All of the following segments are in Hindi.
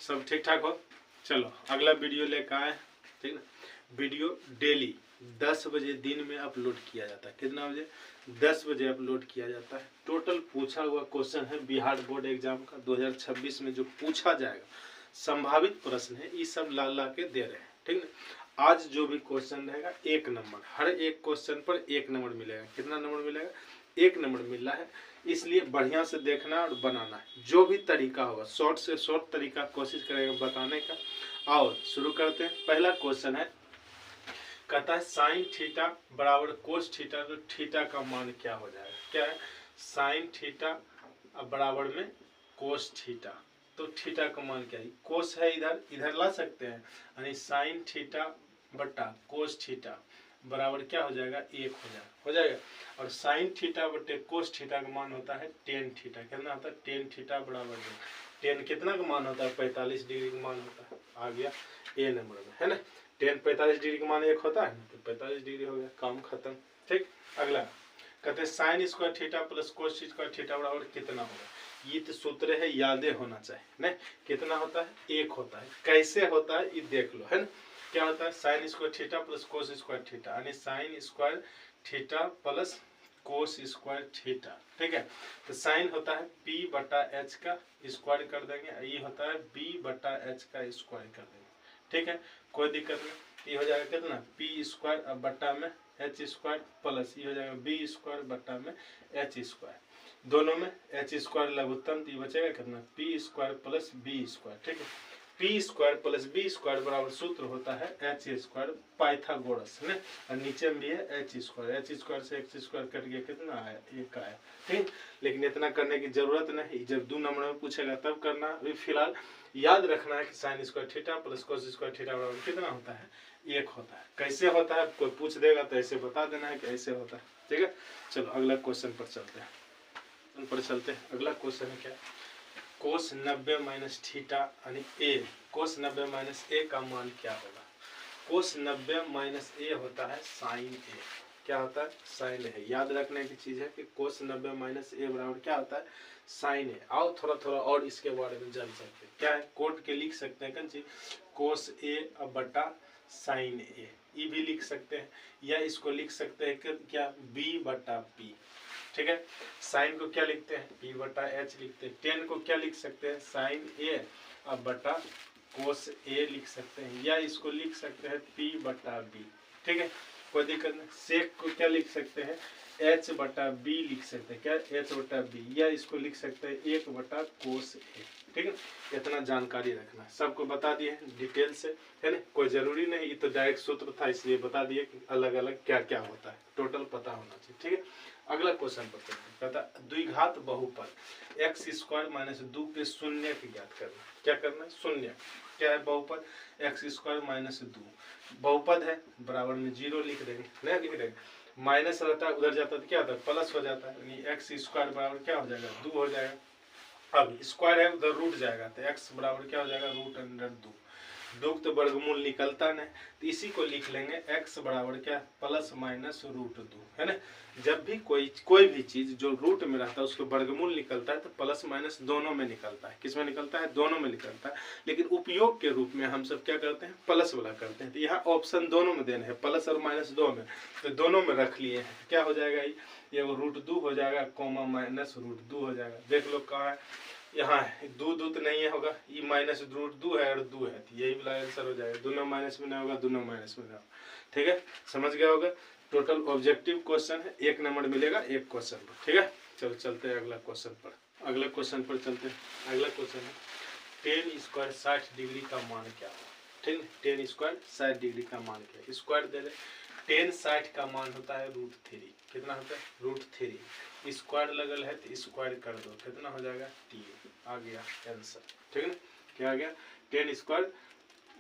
सब ठीक ठाक हो। चलो अगला वीडियो लेकर आए, ठीक ना। वीडियो डेली 10 बजे दिन में अपलोड किया जाता है। कितना बजे? 10 बजे अपलोड किया जाता है। टोटल पूछा हुआ क्वेश्चन है बिहार बोर्ड एग्जाम का 2026 में जो पूछा जाएगा, संभावित प्रश्न है, ये सब ला ला के दे रहे हैं, ठीक ना। आज जो भी क्वेश्चन रहेगा 1 नंबर, हर एक क्वेश्चन पर 1 नंबर मिलेगा। कितना नंबर मिलेगा? 1 नंबर मिल रहा है। इसलिए बढ़िया से देखना और बनाना है। जो भी तरीका होगा शॉर्ट से शॉर्ट तरीका कोशिश करेगा बताने का। और शुरू करते हैं। पहला क्वेश्चन है, कहता है साइन थीटा बराबर कोस थीटा, तो थीटा का मान क्या हो जाएगा? क्या है? साइन थीटा बराबर में कोस थीटा, तो थीटा का मान क्या है? कोस है इधर, इधर ला सकते हैं, यानी साइन थीटा बटा कोस थीटा बराबर क्या हो जाएगा? 1 हो जाएगा। और साइन थीटा बटे कोस थीटा का मान होता है टेन थीटा। कितना होता है? टेन थीटा बराबर 10 कितना का मान होता है? 45 डिग्री का मान होता है। आ गया ए नंबर में, है ना। 10 45 डिग्री का मान 1 होता है, तो 45 डिग्री हो गया, काम खत्म। ठीक। अगला कहते हैं sign square theta plus cos square theta बराबर कितना होगा? ये तो सूत्र है, यादें होना चाहिए ना। कितना होता है? 1 होता है। कैसे होता है ये देख लो, है ना। क्या होता है? Sine square theta plus cos square theta, यानी sine square theta plus cos square theta, ठीक है। तो साइन होता है p बटा h का स्क्वायर कर देंगे, ये होता है b बटा h का स्क्वायर कर देंगे, ठीक है। कोई दिक्कत नहीं। ये हो जाएगा कितना? p स्क्वायर अब बट्टा में h स्क्वायर प्लस ये हो जाएगा b स्क्वायर बट्टा में h स्क्वायर, दोनों में h स्क्वायर लघुत्तम, तो ये बचेगा कितना? p square plus b square, ठीक है। p square plus b square बराबर सूत्र होता है h स्क्वायर पाइथागोरस, है ना। और नीचे में भी है h स्क्वायर से x स्क्वायर कट गया, कितना आया? 1 आया, ठीक। लेकिन इतना करने की जरूरत नहीं, जब 2 नंबर में पूछेगा तब करना। अभी फिलहाल याद रखना है कि sign square theta plus cos square theta बराबर कितना होता है? 1 होता है। कैसे होता है? कोई पूछ देगा तो ऐसे बता देना है कि ऐसे होता है, ठीक है। चलो अगला क्वेश्चन पर चलते हैं। अगला क्वेश्चन है क्या? कोस 90 माइनस थीटा यानी ए, कोस 90 माइनस ए का मान क्या होगा? कोस 90 माइनस ए होता है साइन ए। क्या होता है? साइन ए। याद रखने की चीज है कि कोस 90 माइनस ए बराबर क्या होता है? साइन ए। आओ थोड़ा थोड़ा और इसके बारे में जान सकते हैं। क्या है? कोट के लिख सकते हैं कौन सी? कोस ए अब बटा साइन ए, ये भी लिख सकते हैं, या इसको लिख सकते हैं कि क्या? बी बटा पी, ठीक है। साइन को क्या लिखते हैं? p बटा h लिखते हैं। टेन को क्या लिख सकते हैं? साइन a अब बटा कोस a लिख सकते हैं, या इसको लिख सकते हैं p बटा b, ठीक है। कोई दिक्कत नहीं। सेक को क्या लिख सकते हैं? h बटा b लिख सकते हैं। क्या? h बटा b, या इसको लिख सकते हैं 1 बटा कोस a, ठीक है। इतना जानकारी रखना है। सबको बता दिए डिटेल से, है ना। कोई जरूरी नहीं, ये तो डायरेक्ट सूत्र था इसलिए बता दिए कि अलग अलग क्या क्या होता है, टोटल पता होना चाहिए, ठीक है। अगला क्वेश्चन पर चलते हैं। कहता द्विघात बहुपद एक्स स्क्वायर माइनस 2 के शून्य की ज्ञात करना। क्या करना है? शून्य। क्या है बहुपद? एक्स स्क्वायर माइनस 2 बहुपद है, बराबर में 0 लिख देंगे, नहीं लिख देंगे। माइनस रहता है, उधर जाता है तो क्या होता है? प्लस हो जाता है, यानी एक्स स्क्वायर बराबर क्या हो जाएगा? 2 हो जाएगा। अब स्क्वायर है, उधर रूट जाएगा, तो एक्स बराबर क्या हो जाएगा? Root under 2। 2 तो वर्गमूल निकलता नहीं, तो इसी को लिख लेंगे x बराबर क्या? प्लस माइनस रूट 2, है ना। जब भी कोई भी चीज जो रूट में रहता है उसको वर्गमूल निकलता है तो प्लस माइनस दोनों में निकलता है। किस में निकलता है? दोनों में निकलता है। लेकिन उपयोग के रूप में हम सब क्या करते हैं? प्लस वाला करते हैं। तो यहाँ ऑप्शन दोनों में देना है, प्लस और माइनस दो में, तो दोनों में रख लिए हैं। क्या हो जाएगा? ये रूट 2 हो जाएगा, कोमा माइनस रूट 2 हो जाएगा। देख लो कहाँ है, यहाँ है। 2 तो नहीं है होगा, ये माइनस रूट 2 है और 2 है, तो यही वाला आंसर हो जाएगा। दोनों माइनस में ना होगा, दोनों माइनस में ना होगा, ठीक है। समझ गया होगा। टोटल ऑब्जेक्टिव क्वेश्चन है, 1 नंबर मिलेगा एक क्वेश्चन पर, ठीक है। चलो चलते हैं अगला क्वेश्चन पर। अगला क्वेश्चन है 10 स्क्वायर 60 डिग्री का मान क्या होगा? ठीक है, 10 स्क्वायर 60 डिग्री का मान क्या है? स्क्वायर दे रहे। 10 60 का मान होता है रूट 3। कितना होता है? रूट 3। स्क्वायर लगल है तो स्क्वायर कर दो, कितना हो जाएगा? 3। आ गया आंसर, ठीक है ना। क्या आ गया? 10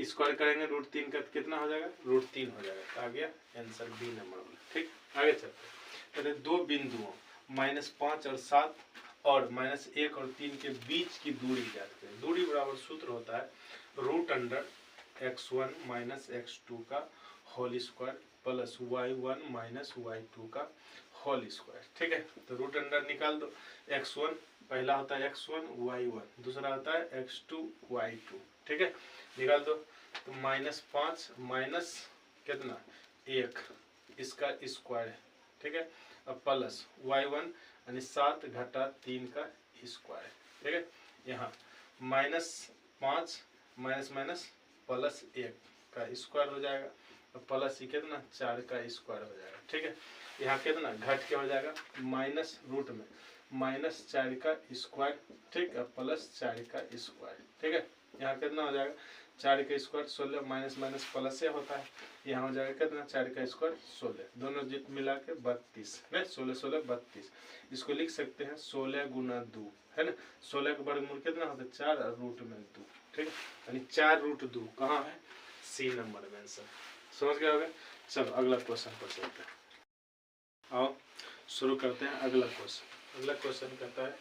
स्क्वायर करेंगे रूट 3 का कितना हो जाएगा? रूट 3 हो जाएगा, तो आ गया आंसर बी नंबर वाला, ठीक। आगे चलते हैं। 2 बिंदुओं -5 और 7 और -1 और 3 के बीच की दूरी ज्ञात करें। दूरी बराबर सूत्र होता है root under x1 minus x2 का whole square plus y1 minus y2 का होल स्क्वायर, ठीक है। तो रूट अंडर निकाल दो, x1 पहला होता है x1 y1, दूसरा होता है x2 y2। ठीक है, निकाल दो। तो -5 माइनस कितना 1 इसका स्क्वायर है। ठीक है, अब प्लस y1 यानी 7 घटा 3 का स्क्वायर। ठीक है, यहाँ -5 माइनस माइनस प्लस 1 का स्क्वायर हो जाएगा, प्लस ही कितना 4 का स्क्वायर हो जाएगा। ठीक है, यहाँ कितना घट के हो जाएगा माइनस रूट में -4 का स्क्वायर। ठीक है, प्लस 4 का स्क्वायर। ठीक है, यहाँ कितना हो जाएगा 4 का स्क्वायर 16 माइनस माइनस प्लस से होता है, यहाँ हो जाएगा कितना 4 का स्क्वायर 16, दोनों जित मिला के 32 नहीं 16 16 32। इसको लिख सकते हैं 16 गुना 2 है ना, 16 का वर्गमूल कितना होता है 4 और रूट में 2। ठीक है, यानी 4 रूट 2 कहाँ है सी नंबर में आंसर। समझ गए होगा। चलो अगला क्वेश्चन पर चलते हैं, आओ शुरू करते हैं अगला क्वेश्चन। अगला क्वेश्चन कहता है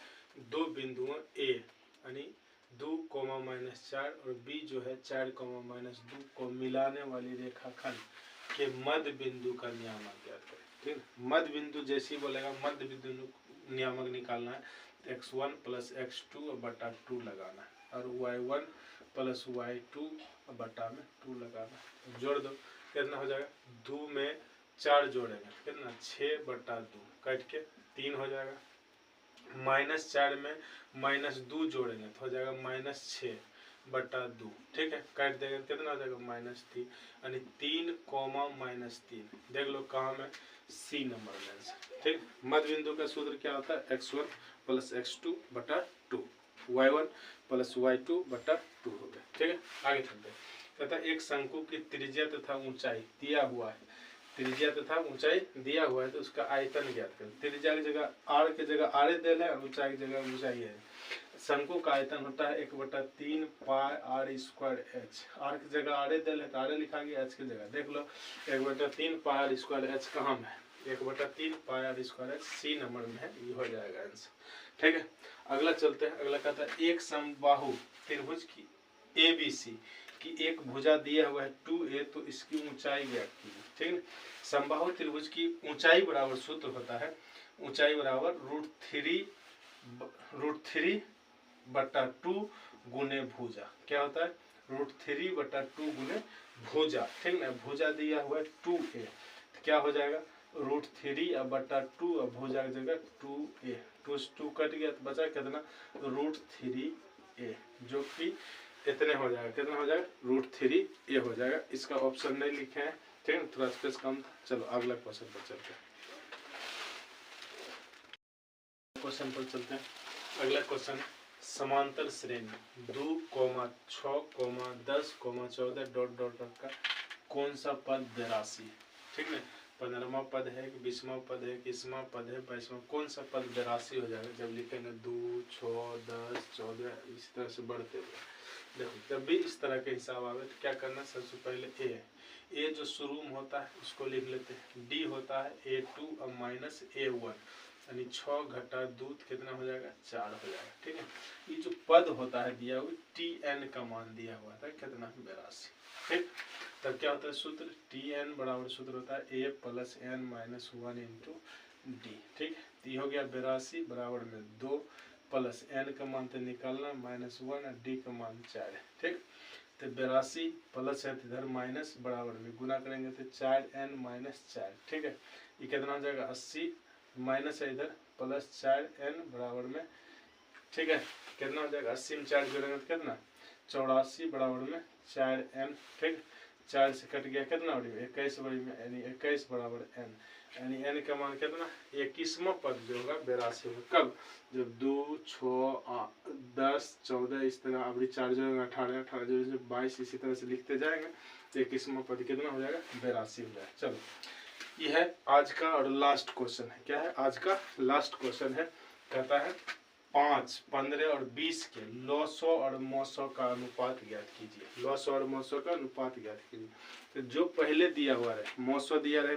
दो बिंदुओं ए यानी 2, -4 और बी जो है 4, -2 को मिलाने वाली रेखाखंड के मध्य बिंदु का नियामक ज्ञात करें। ठीक है, मध्य बिंदु जैसे ही बोलेगा मध्य बिंदु नियामक निकालना है, x1 + x2 बटा 2 लगाना है और y1 + y2 बटा में 2 लगाना है। जोड़ दो, कितना हो जाएगा 2 में 4 जोड़ेंगे कितना 6 बटा 2 कट के 3 हो जाएगा। -4 में -2 जोड़ेंगे तो हो जाएगा -6 बटा 2। ठीक है, काट देंगे कितना हो जाएगा -3 यानी 3, -3। देख लो कहाँ में सी नंबर में आंसर। ठीक, मध्य बिंदु का सूत्र क्या होता है x1 + x2 बटा 2, y1 + y2 बटा 2 हो गया। ठीक है, आगे चलते हैं। कहता है एक शंकु की त्रिज्या तथा ऊंचाई दिया हुआ है, त्रिज्या तथा ऊंचाई दिया हुआ है तो उसका आयतन ज्ञात करें। त्रिज्या की जगह आर की जगह आरे दे है और ऊंचाई की जगह ऊंचाई है। शंकु का आयतन होता है 1/3 pi r square h। Are की जगह आरे दे है तो आरे लिखा गया, एच की जगह देख लो 1/3 पाई r स्क्वायर h कहाँ में है 1/3 pi r square h C number में है, ये हो जाएगा आंसर। ठीक है, अगला चलते हैं। अगला कहता है एक समबाहु त्रिभुज की ABC की एक भुजा दिया हुआ है 2a तो इसकी ऊंचाई ज्ञात कीजिए। ठीक है, समबाहु त्रिभुज की ऊंचाई बराबर सूत्र होता है ऊंचाई बराबर √3 बटा 2 गुने भुजा। क्या होता है √3 बटा 2 गुने भुजा। ठीक ना, भुजा दिया हुआ है 2a तो क्या हो जाएगा √3 बटा 2 और भुजा की जगह 2a, 2 से 2 कट गया तो बचा कितना √3a जो कि इतने हो जाएगा, कितना हो जाएगा √3a हो जाएगा। इसका ऑप्शन नहीं लिखे हैं। ठीक है, थोड़ा स्पेस कम था। चलो अगला क्वेश्चन पर चलते हैं। क्वेश्चन पर चलते हैं। अगला क्वेश्चन समांतर श्रेणी 2, 6, 10, 14 ... का कौन सा पद 82 है। ठीक है, 15वां पद है कि 20वां पद है, 21वां पद है, 22वां, कौन सा पद 82 हो जाएगा जब लिखेंगे 2, 6, 10, 14 इस तरह से बढ़ते हुए। देखो जब भी इस तरह के हिसाब आवे तो क्या करना, सबसे पहले ए जो शुरू में होता है उसको लिख लेते हैं, डी होता है A2 और -A1 यानी 6 घटा 2 कितना हो जाएगा 4 हो जाएगा। ठीक है, ये जो पद होता है दिया हुआ TN का मान दिया हुआ था कितना 82। ठीक, तब क्या होता है सूत्र TN बराबर सूत्र होता है A + N - 1 × D। ठीक, ये हो गया 82 बराबर में 2 प्लस n का मान तो निकालना -1 और d का मान 4 है। ठीक, तो 82 प्लस है तो इधर माइनस बराबर में गुना करेंगे तो 4n - 4। ठीक है, ये कितना हो जाएगा 80 माइनस है इधर प्लस 4n बराबर में। ठीक है, कितना हो जाएगा 80 में 4 जोड़ेंगे तो कितना 84 बराबर में 4n। ठीक, 4 से कट गया कितना बड़ी में 21 बड़ी में यानी 21 बराबर n यानी n का मान कितना 21वां पद जो होगा 82 होगा। कब जब 2, 6, 10, 14 इस तरह अभी 4 जो 18, 18 जो 22 इसी तरह से लिखते जाएंगे तो 21वां पद कितना हो जाएगा 82 हो जाएगा। चलो ये है आज का और लास्ट क्वेश्चन है। क्या है आज का लास्ट क्वेश्चन है, कहता है 5, 15 और 20 के लॉसो और मोसो का अनुपात ज्ञात कीजिए। लॉसो और मोसो का अनुपात ज्ञात कीजिए। तो जो पहले दिया हुआ है मोसो दिया रहे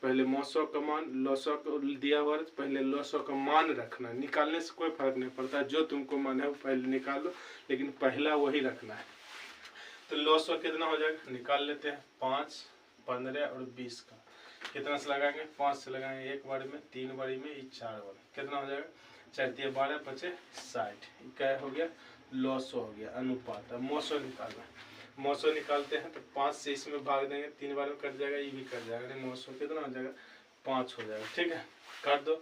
पहले मोसो का मान, लॉसो को दिया हुआ है तो पहले लॉसो का मान रखना, निकालने से कोई फर्क नहीं पड़ता, जो तुमको मन है वो पहले निकालो लेकिन पहला वही रखना है। तो लॉसो कितना हो जाएगा निकाल लेते हैं 5, 15 और 20 का। कितना से लगाएंगे 5 से लगाएंगे 1 बारी में, 3 बारी में, 4 बारी, कितना हो जाएगा 4 12 5 60, क्या हो गया, लॉसो हो गया, अनुपात। अब मौसो निकालना, मौसो निकालते हैं तो 5 से इसमें भाग देंगे, 3 बार में कट जाएगा, ये भी कट जाएगा, नहीं मौसो कितना हो जाएगा, 5 हो जाएगा। ठीक है, काट दो,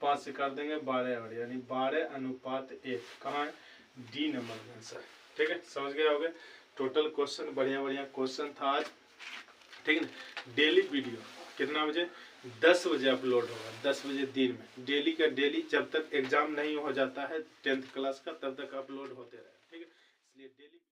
5 से काट देंगे 12 और, यानी 12:1 कहाँ है, डी नंबर में आंसर। ठीक है, समझ गए होगे। टोटल क्वेश्चन बढ़िया बढ़िया क्वेश्चन था आज। ठीक है, डेली वीडियो कितना बजे, 10 बजे अपलोड होगा, 10 बजे दिन में, डेली का डेली, जब तक एग्जाम नहीं हो जाता है 10th क्लास का तब तक अपलोड होते रहे। ठीक है, इसलिए डेली